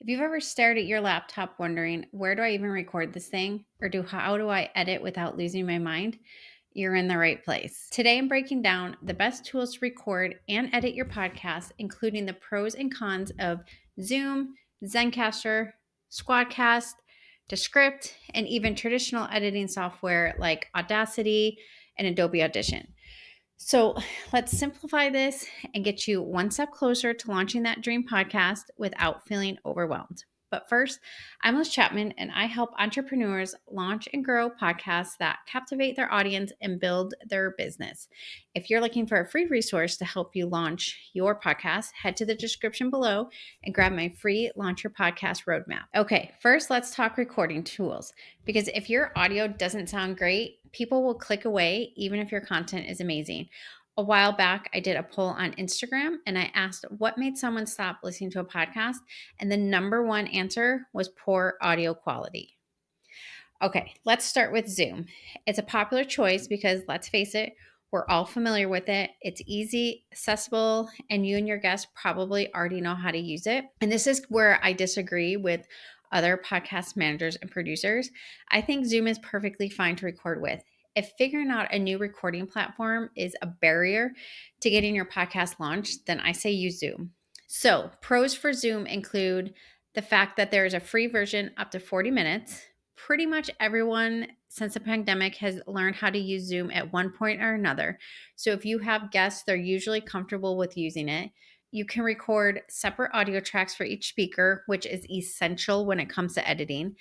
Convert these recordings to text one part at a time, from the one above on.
If you've ever stared at your laptop wondering, where do I even record this thing? Or how do I edit without losing my mind? You're in the right place. Today I'm breaking down the best tools to record and edit your podcast, including the pros and cons of Zoom, Zencastr, SquadCast, Descript, and even traditional editing software like Audacity and Adobe Audition. So let's simplify this and get you one step closer to launching that dream podcast without feeling overwhelmed. But first, I'm Liz Chapman, and I help entrepreneurs launch and grow podcasts that captivate their audience and build their business. If you're looking for a free resource to help you launch your podcast, head to the description below and grab my free Launch Your Podcast Roadmap. Okay, first, let's talk recording tools. Because if your audio doesn't sound great, people will click away even if your content is amazing. A while back, I did a poll on Instagram and I asked what made someone stop listening to a podcast, and the number one answer was poor audio quality. Okay, let's start with Zoom. It's a popular choice because, let's face it, we're all familiar with it. It's easy, accessible, and you and your guests probably already know how to use it. And this is where I disagree with other podcast managers and producers. I think Zoom is perfectly fine to record with. If figuring out a new recording platform is a barrier to getting your podcast launched, then I say use Zoom. So, pros for Zoom include the fact that there is a free version up to 40 minutes. Pretty much everyone since the pandemic has learned how to use Zoom at one point or another. So if you have guests, they're usually comfortable with using it. You can record separate audio tracks for each speaker, which is essential when it comes to editing.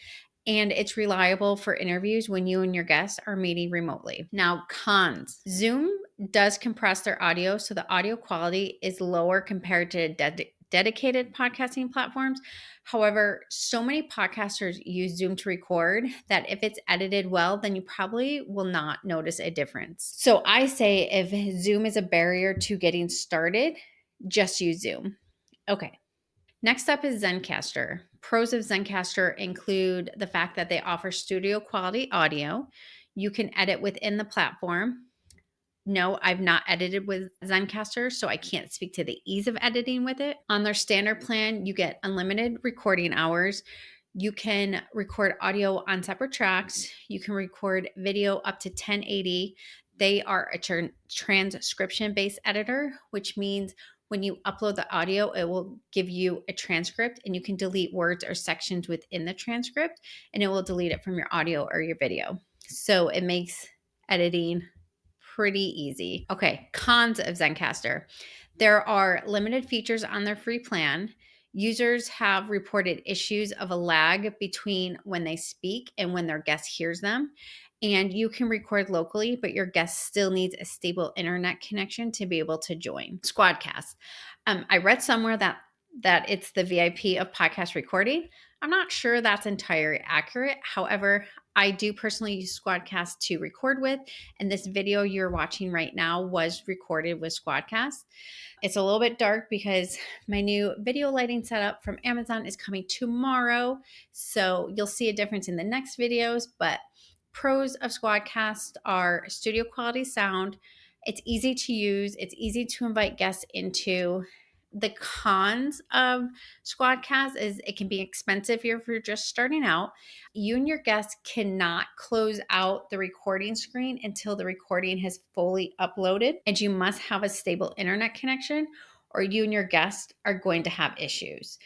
And it's reliable for interviews when you and your guests are meeting remotely. Now, cons. Zoom does compress their audio, so the audio quality is lower compared to dedicated podcasting platforms. However, so many podcasters use Zoom to record that if it's edited well, then you probably will not notice a difference. So I say if Zoom is a barrier to getting started, just use Zoom. Okay. Next up is Zencastr. Pros of Zencastr include the fact that they offer studio quality audio. You can edit within the platform. No, I've not edited with Zencastr, so I can't speak to the ease of editing with it. On their standard plan, you get unlimited recording hours. You can record audio on separate tracks. You can record video up to 1080. They are a transcription based editor, which means when you upload the audio, it will give you a transcript and you can delete words or sections within the transcript and it will delete it from your audio or your video. So it makes editing pretty easy. Okay, cons of Zencastr. There are limited features on their free plan. Users have reported issues of a lag between when they speak and when their guest hears them. And you can record locally, but your guest still needs a stable internet connection to be able to join. SquadCast. I read somewhere that it's the VIP of podcast recording. I'm not sure that's entirely accurate. However, I do personally use SquadCast to record with, and this video you're watching right now was recorded with SquadCast. It's a little bit dark because my new video lighting setup from Amazon is coming tomorrow, so you'll see a difference in the next videos, but pros of SquadCast are studio quality sound. It's easy to use. It's easy to invite guests into. The cons of SquadCast is it can be expensive if you're just starting out. You and your guests cannot close out the recording screen until the recording has fully uploaded, and you must have a stable internet connection or you and your guest are going to have issues.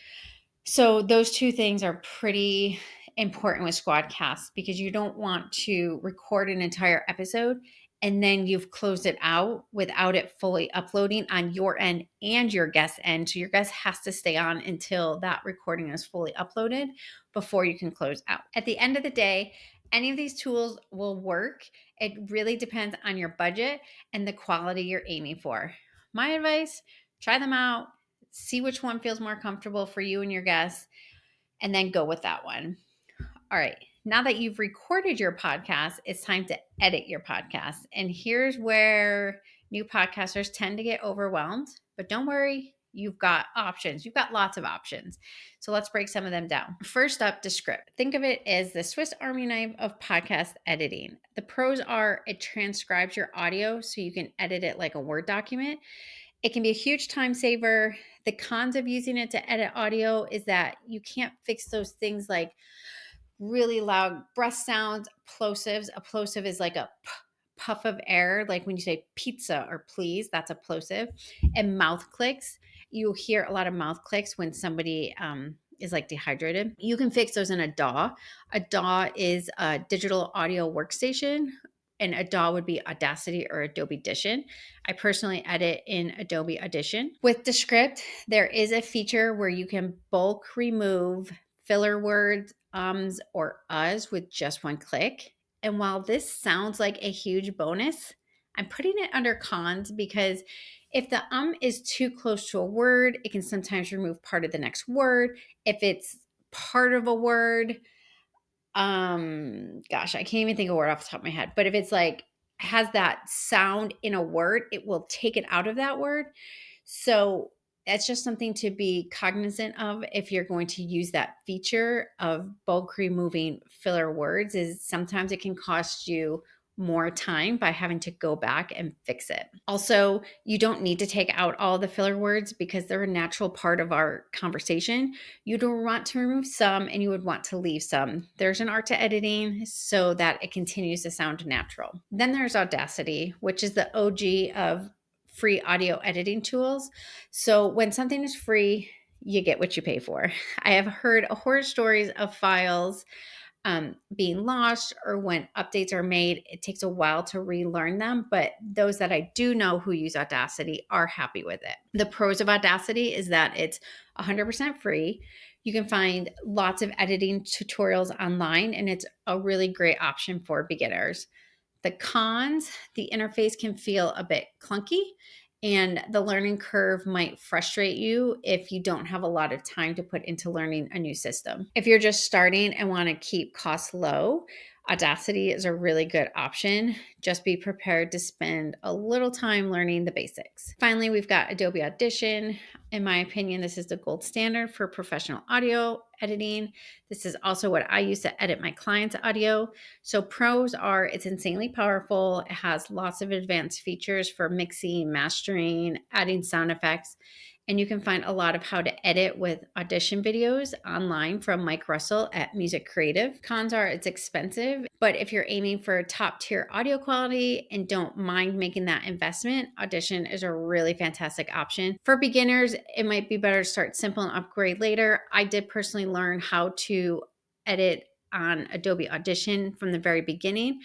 So those two things are pretty important with SquadCast because you don't want to record an entire episode and then you've closed it out without it fully uploading on your end and your guest end. So your guest has to stay on until that recording is fully uploaded before you can close out. At the end of the day, any of these tools will work. It really depends on your budget and the quality you're aiming for. My advice, try them out, see which one feels more comfortable for you and your guests, and then go with that one. All right. Now that you've recorded your podcast, it's time to edit your podcast. And here's where new podcasters tend to get overwhelmed. But don't worry, you've got options. You've got lots of options. So let's break some of them down. First up, Descript. Think of it as the Swiss Army knife of podcast editing. The pros are it transcribes your audio so you can edit it like a Word document. It can be a huge time saver. The cons of using it to edit audio is that you can't fix those things like really loud breath sounds, plosives. A plosive is like a puff of air, like when you say pizza or please, that's a plosive. And mouth clicks. You hear a lot of mouth clicks when somebody is like dehydrated. You can fix those in a DAW. A DAW is a digital audio workstation, and a DAW would be Audacity or Adobe Audition. I personally edit in Adobe Audition. With Descript, there is a feature where you can bulk remove filler words, ums, or uhs with just one click. And while this sounds like a huge bonus, I'm putting it under cons because if the is too close to a word, it can sometimes remove part of the next word. If it's part of a word, gosh, I can't even think of a word off the top of my head, but if it's like has that sound in a word, it will take it out of that word. So that's just something to be cognizant of if you're going to use that feature of bulk removing filler words, is sometimes it can cost you more time by having to go back and fix it. Also, you don't need to take out all the filler words because they're a natural part of our conversation. You don't want to remove some and you would want to leave some. There's an art to editing so that it continues to sound natural. Then there's Audacity, which is the OG of free audio editing tools. So when something is free, you get what you pay for. I have heard horror stories of files being lost, or when updates are made, it takes a while to relearn them. But those that I do know who use Audacity are happy with it. The pros of Audacity is that it's 100% free. You can find lots of editing tutorials online, and it's a really great option for beginners. The cons, the interface can feel a bit clunky, and the learning curve might frustrate you if you don't have a lot of time to put into learning a new system. If you're just starting and want to keep costs low, Audacity is a really good option. Just be prepared to spend a little time learning the basics. Finally, we've got Adobe Audition. In my opinion, this is the gold standard for professional audio editing. This is also what I use to edit my clients' audio. So pros are it's insanely powerful. It has lots of advanced features for mixing, mastering, adding sound effects. And you can find a lot of how to edit with audition videos online from Mike Russell at Music Creative. Cons are it's expensive, but if you're aiming for top tier audio quality and don't mind making that investment, Audition is a really fantastic option. For beginners, it might be better to start simple and upgrade later. I did personally learn how to edit on Adobe Audition from the very beginning,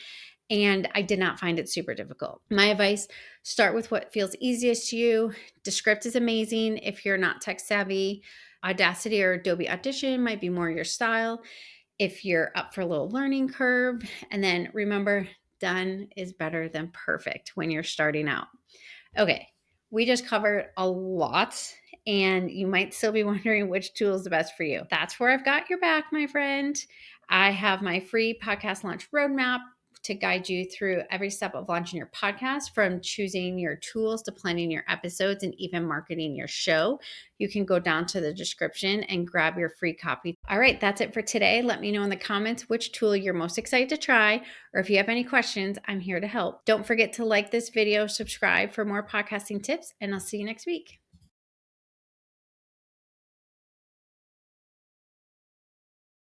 and I did not find it super difficult. My advice, start with what feels easiest to you. Descript is amazing if you're not tech savvy. Audacity or Adobe Audition might be more your style if you're up for a little learning curve. And then remember, done is better than perfect when you're starting out. Okay, we just covered a lot, and you might still be wondering which tool is the best for you. That's where I've got your back, my friend. I have my free podcast launch roadmap to guide you through every step of launching your podcast, from choosing your tools to planning your episodes and even marketing your show. You can go down to the description and grab your free copy. All right, that's it for today. Let me know in the comments which tool you're most excited to try, or if you have any questions, I'm here to help. Don't forget to like this video, subscribe for more podcasting tips, and I'll see you next week.